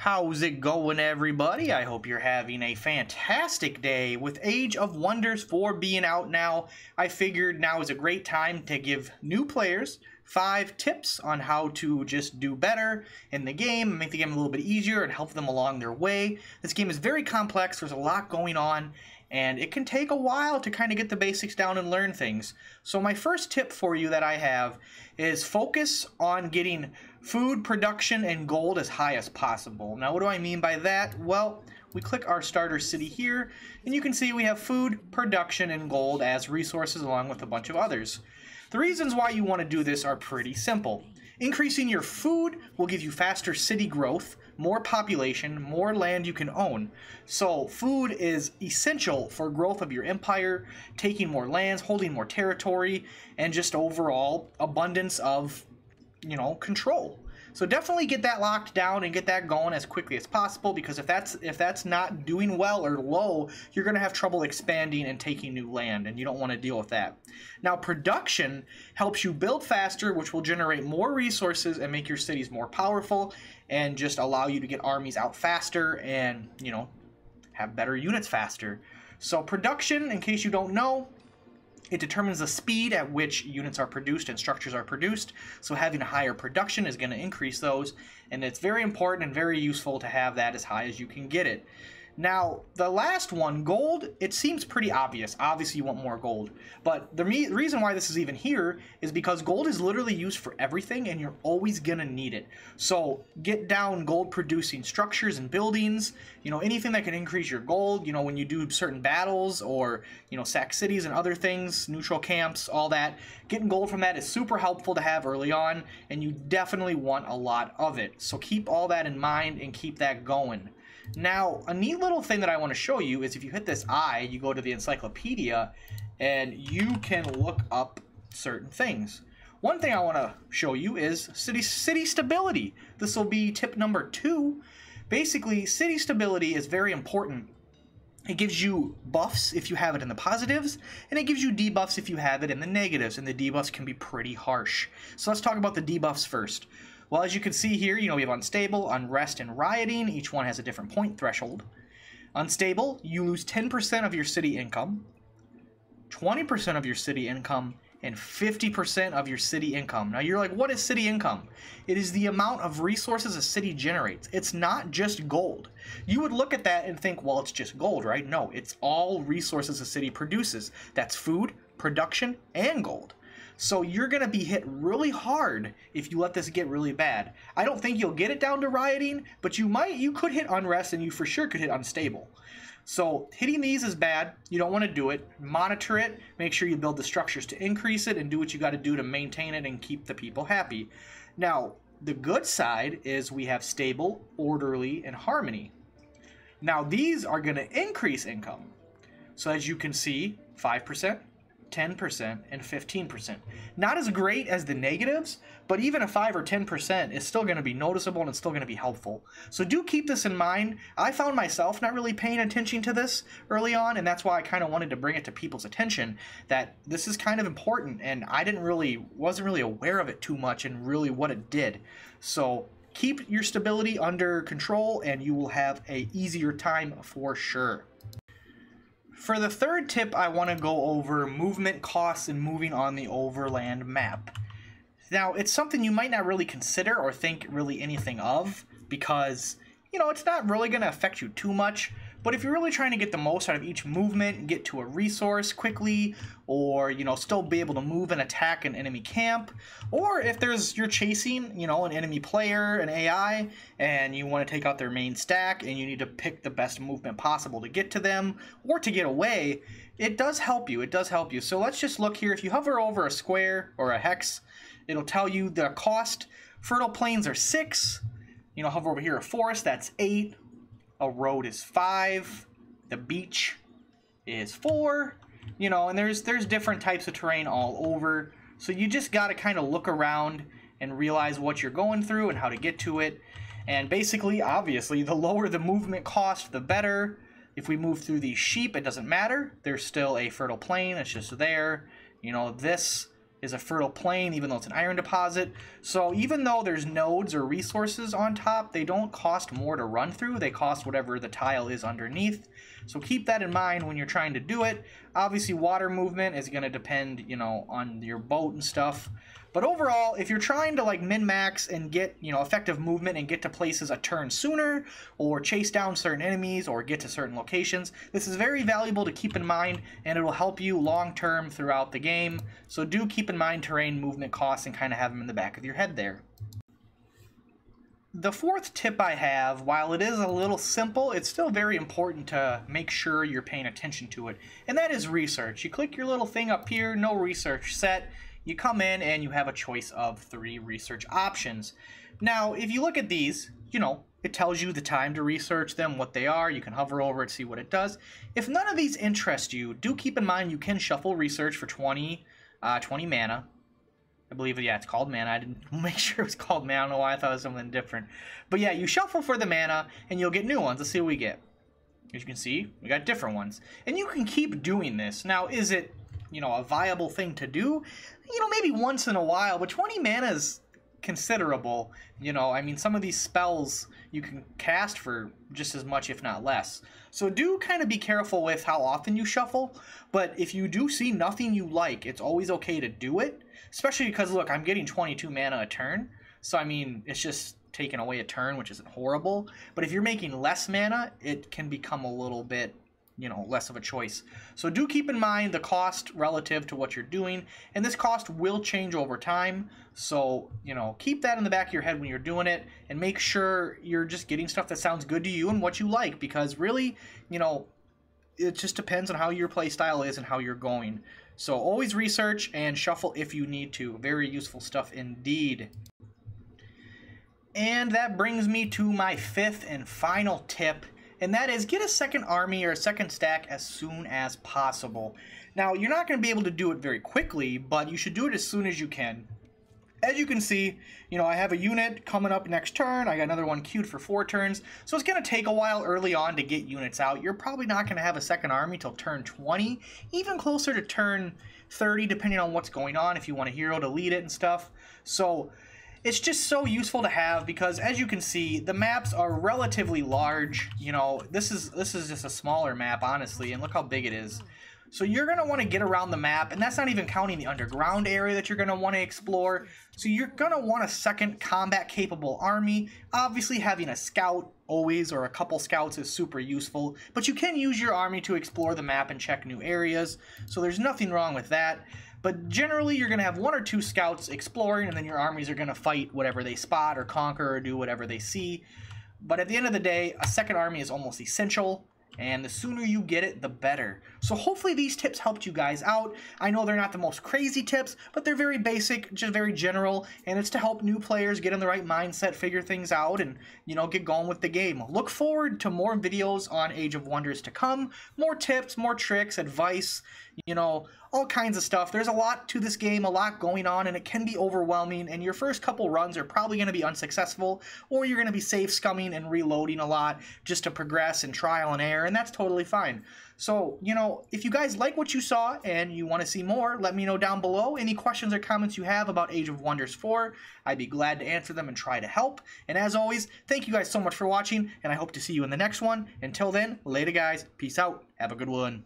How's it going, everybody? I hope you're having a fantastic day. With Age of Wonders 4 being out now, I figured now is a great time to give new players 5 tips on how to just do better in the game, make the game a little bit easier and help them along their way. This game is very complex, there's a lot going on, and it can take a while to kind of get the basics down and learn things. So my first tip for you that I have is focus on getting food production and gold as high as possible. Now, what do I mean by that? Well, we click our starter city here, and you can see we have food, production, and gold as resources along with a bunch of others. The reasons why you want to do this are pretty simple. Increasing your food will give you faster city growth, more population, more land you can own. So food is essential for growth of your empire, taking more lands, holding more territory, and just overall abundance of, control. So definitely get that locked down and get that going as quickly as possible, because if that's not doing well or low, you're going to have trouble expanding and taking new land, and you don't want to deal with that. Now, production helps you build faster, which will generate more resources and make your cities more powerful and just allow you to get armies out faster and, have better units faster. So production, in case you don't know, it determines the speed at which units are produced and structures are produced, so having a higher production is going to increase those, and it's very important and very useful to have that as high as you can get it. Now, the last one, gold, it seems pretty obvious. Obviously, you want more gold. But the reason why this is even here is because gold is literally used for everything, and you're always going to need it. So get down gold-producing structures and buildings, anything that can increase your gold, when you do certain battles or, sack cities and other things, neutral camps, all that. Getting gold from that is super helpful to have early on, and you definitely want a lot of it. So keep all that in mind and keep that going. Now, a neat little thing that I want to show you is if you hit this I, you go to the encyclopedia, and you can look up certain things. One thing I want to show you is city stability. This will be tip number 2. Basically, city stability is very important. It gives you buffs if you have it in the positives, and it gives you debuffs if you have it in the negatives, and the debuffs can be pretty harsh. So let's talk about the debuffs first. Well, as you can see here, we have unstable, unrest, and rioting. Each one has a different point threshold. Unstable, you lose 10% of your city income, 20% of your city income, and 50% of your city income. Now, you're like, what is city income? It is the amount of resources a city generates. It's not just gold. You would look at that and think, well, it's just gold, right? No, it's all resources a city produces. That's food, production, and gold. So you're going to be hit really hard if you let this get really bad. I don't think you'll get it down to rioting, but you could hit unrest, and you for sure could hit unstable. So hitting these is bad. You don't want to do it. Monitor it. Make sure you build the structures to increase it and do what you got to do to maintain it and keep the people happy. Now, the good side is we have stable, orderly, and harmony. Now, these are going to increase income. So as you can see, 5%. 10% and 15%. Not as great as the negatives, but even a 5 or 10% is still going to be noticeable and it's still going to be helpful. So do keep this in mind. I found myself not really paying attention to this early on, and that's why I kind of wanted to bring it to people's attention that this is kind of important, and I wasn't really aware of it too much and really what it did. So keep your stability under control and you will have an easier time for sure. For the third tip, I want to go over movement costs and moving on the overland map. Now, it's something you might not really consider or think really anything of because, it's not really going to affect you too much. But if you're really trying to get the most out of each movement and get to a resource quickly, or, still be able to move and attack an enemy camp, or if you're chasing, an enemy player, an AI, and you want to take out their main stack and you need to pick the best movement possible to get to them or to get away, it does help you. It does help you. So let's just look here. If you hover over a square or a hex, it'll tell you the cost. Fertile plains are 6. Hover over here, a forest, that's 8. A road is 5, the beach is 4, and there's different types of terrain all over. So you just got to kind of look around and realize what you're going through and how to get to it. And basically, obviously, the lower the movement cost, the better. If we move through these sheep, it doesn't matter. There's still a fertile plain, it's just there. This is a fertile plain, even though it's an iron deposit. So even though there's nodes or resources on top, they don't cost more to run through. They cost whatever the tile is underneath. So keep that in mind when you're trying to do it. Obviously, water movement is going to depend, you know, on your boat and stuff. But overall, if you're trying to like min-max and get, you know, effective movement and get to places a turn sooner, or chase down certain enemies, or get to certain locations, this is very valuable to keep in mind, and it'll help you long-term throughout the game. So do keep in mind terrain, movement costs, and kind of have them in the back of your head there. The fourth tip I have, while it is a little simple, it's still very important to make sure you're paying attention to it, and that is research. You click your little thing up here, no research set. You come in and you have a choice of 3 research options. Now, if you look at these, you know, it tells you the time to research them, what they are. You can hover over it, see what it does. If none of these interest you, do keep in mind you can shuffle research for 20 mana. I believe, yeah, it's called mana. I didn't make sure it was called mana. I don't know why I thought it was something different. But yeah, you shuffle for the mana and you'll get new ones. Let's see what we get. As you can see, we got different ones. And you can keep doing this. Now, is it, you know, a viable thing to do? You know, maybe once in a while, but 20 mana is considerable. You know, I mean, some of these spells you can cast for just as much, if not less. So do kind of be careful with how often you shuffle, but if you do see nothing you like, it's always okay to do it, especially because, look, I'm getting 22 mana a turn, so I mean, it's just taking away a turn, which isn't horrible, but if you're making less mana, it can become a little bit, you know, less of a choice. So do keep in mind the cost relative to what you're doing, and this cost will change over time. So, you know, keep that in the back of your head when you're doing it, and make sure you're just getting stuff that sounds good to you and what you like, because really, you know, it just depends on how your play style is and how you're going. So always research and shuffle if you need to. Very useful stuff indeed. And that brings me to my 5th and final tip, and that is get a second army or a second stack as soon as possible. Now, you're not going to be able to do it very quickly, but you should do it as soon as you can. As you can see, you know, I have a unit coming up next turn. I got another one queued for 4 turns. So it's going to take a while early on to get units out. You're probably not going to have a second army till turn 20, even closer to turn 30, depending on what's going on, if you want a hero to lead it and stuff. So it's just so useful to have, because as you can see, the maps are relatively large. You know, this is just a smaller map, honestly, and look how big it is. So you're going to want to get around the map, and that's not even counting the underground area that you're going to want to explore. So you're going to want a second combat-capable army. Obviously, having a scout always, or a couple scouts, is super useful, but you can use your army to explore the map and check new areas, so there's nothing wrong with that. But generally, you're going to have 1 or 2 scouts exploring, and then your armies are going to fight whatever they spot or conquer or do whatever they see. But at the end of the day, a second army is almost essential, and the sooner you get it, the better. So hopefully these tips helped you guys out. I know they're not the most crazy tips, but they're very basic, just very general, and it's to help new players get in the right mindset, figure things out, and, you know, get going with the game. Look forward to more videos on Age of Wonders to come, more tips, more tricks, advice, you know, all kinds of stuff. There's a lot to this game, a lot going on, and it can be overwhelming, and your first couple runs are probably going to be unsuccessful, or you're going to be save scumming and reloading a lot just to progress and trial and error, and that's totally fine. So, you know, if you guys like what you saw and you want to see more, let me know down below. Any questions or comments you have about Age of Wonders 4, I'd be glad to answer them and try to help. And as always, thank you guys so much for watching, and I hope to see you in the next one. Until then, later guys, peace out, have a good one.